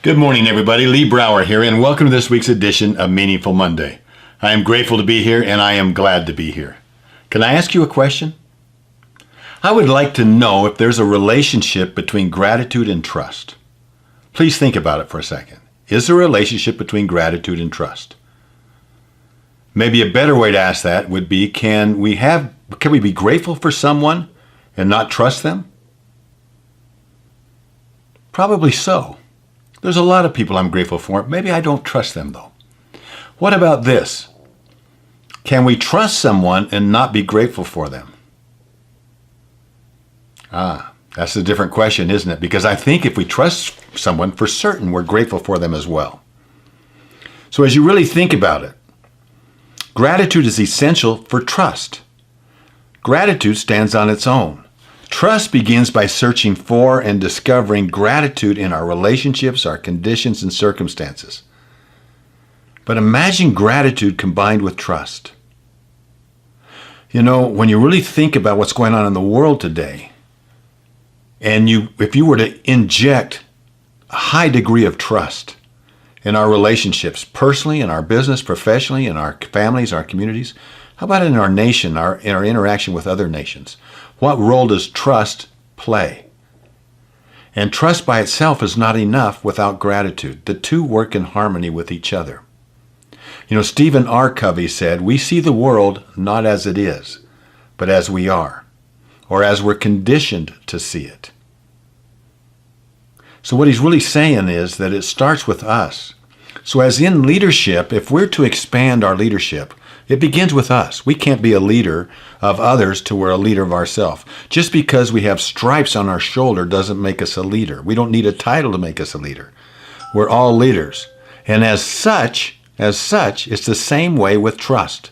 Good morning, everybody. Lee Brower here, and welcome to this week's edition of Meaningful Monday. I am grateful to be here, and I am glad to be here. Can I ask you a question? I would like to know if there's a relationship between gratitude and trust. Please think about it for a second. Is there a relationship between gratitude and trust? Maybe a better way to ask that would be, can we be grateful for someone and not trust them? Probably so. There's a lot of people I'm grateful for. Maybe I don't trust them, though. What about this? Can we trust someone and not be grateful for them? That's a different question, isn't it? Because I think if we trust someone, for certain, we're grateful for them as well. So as you really think about it, gratitude is essential for trust. Gratitude stands on its own. Trust begins by searching for and discovering gratitude in our relationships, our conditions, and circumstances. But imagine gratitude combined with trust. You know, when you really think about what's going on in the world today, and if you were to inject a high degree of trust in our relationships, personally, in our business, professionally, in our families, our communities, how about in our nation, in our interaction with other nations? What role does trust play? And trust by itself is not enough without gratitude. The two work in harmony with each other. You know, Stephen R. Covey said, "We see the world not as it is, but as we are, or as we're conditioned to see it." So what he's really saying is that it starts with us. So as in leadership, if we're to expand our leadership, it begins with us. We can't be a leader of others till we're a leader of ourselves. Just because we have stripes on our shoulder doesn't make us a leader. We don't need a title to make us a leader. We're all leaders. And as such, it's the same way with trust.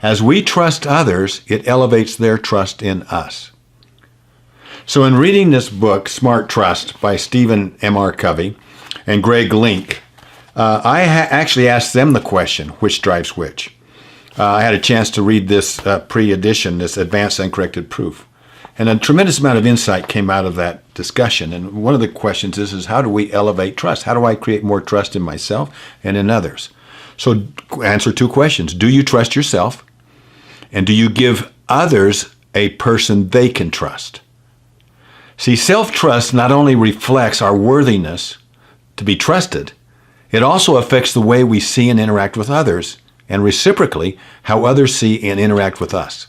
As we trust others, it elevates their trust in us. So in reading this book, Smart Trust, by Stephen M.R. Covey and Greg Link, I actually asked them the question, which drives which? I had a chance to read this pre-edition, this Advanced Uncorrected Proof. And a tremendous amount of insight came out of that discussion. And one of the questions is how do we elevate trust? How do I create more trust in myself and in others? So answer two questions. Do you trust yourself? And do you give others a person they can trust? See, self-trust not only reflects our worthiness to be trusted, it also affects the way we see and interact with others, and reciprocally, how others see and interact with us.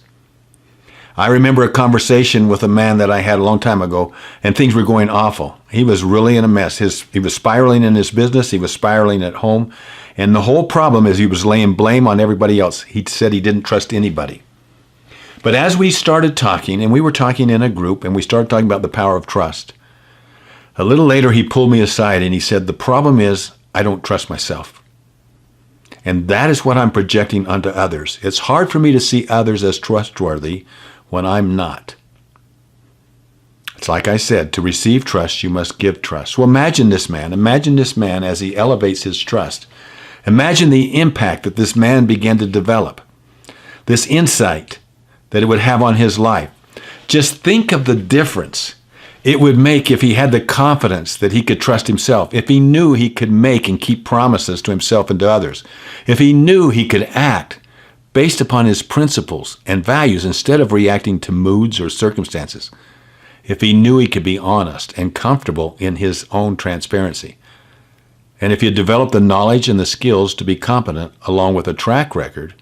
I remember a conversation with a man that I had a long time ago, and things were going awful. He was really in a mess. He was spiraling in his business. He was spiraling at home. And the whole problem is he was laying blame on everybody else. He said he didn't trust anybody. But as we started talking, and we were talking in a group, and we started talking about the power of trust, a little later he pulled me aside and he said, "The problem is I don't trust myself. And that is what I'm projecting onto others. It's hard for me to see others as trustworthy when I'm not." It's like I said, to receive trust, you must give trust. Well, imagine this man as he elevates his trust. Imagine the impact that this man began to develop, this insight that it would have on his life. Just think of the difference it would make if he had the confidence that he could trust himself, if he knew he could make and keep promises to himself and to others, if he knew he could act based upon his principles and values instead of reacting to moods or circumstances, if he knew he could be honest and comfortable in his own transparency, and if he had developed the knowledge and the skills to be competent along with a track record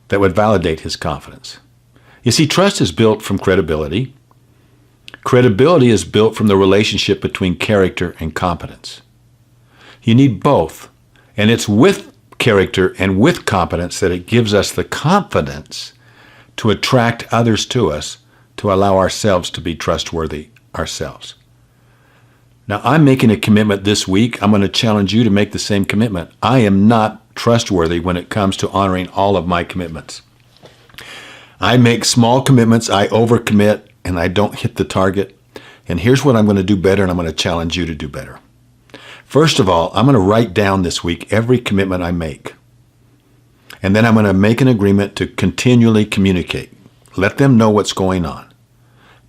that would validate his confidence. You see, trust is built from credibility. Credibility is built from the relationship between character and competence. You need both, and it's with character and with competence that it gives us the confidence to attract others to us, to allow ourselves to be trustworthy ourselves. Now, I'm making a commitment this week. I'm going to challenge you to make the same commitment. I am not trustworthy when it comes to honoring all of my commitments. I make small commitments, I overcommit, and I don't hit the target. And here's what I'm going to do better, and I'm going to challenge you to do better. First of all, I'm going to write down this week every commitment I make. And then I'm going to make an agreement to continually communicate. Let them know what's going on.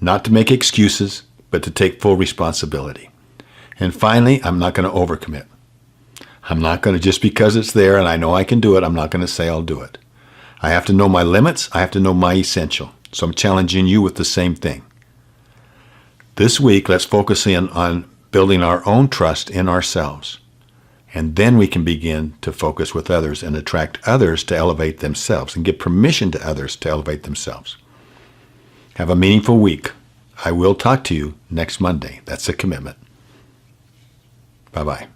Not to make excuses, but to take full responsibility. And finally, I'm not going to overcommit. I'm not going to, just because it's there and I know I can do it, I'm not going to say I'll do it. I have to know my limits. I have to know my essential. So I'm challenging you with the same thing. This week, let's focus in on building our own trust in ourselves. And then we can begin to focus with others and attract others to elevate themselves and give permission to others to elevate themselves. Have a meaningful week. I will talk to you next Monday. That's a commitment. Bye-bye.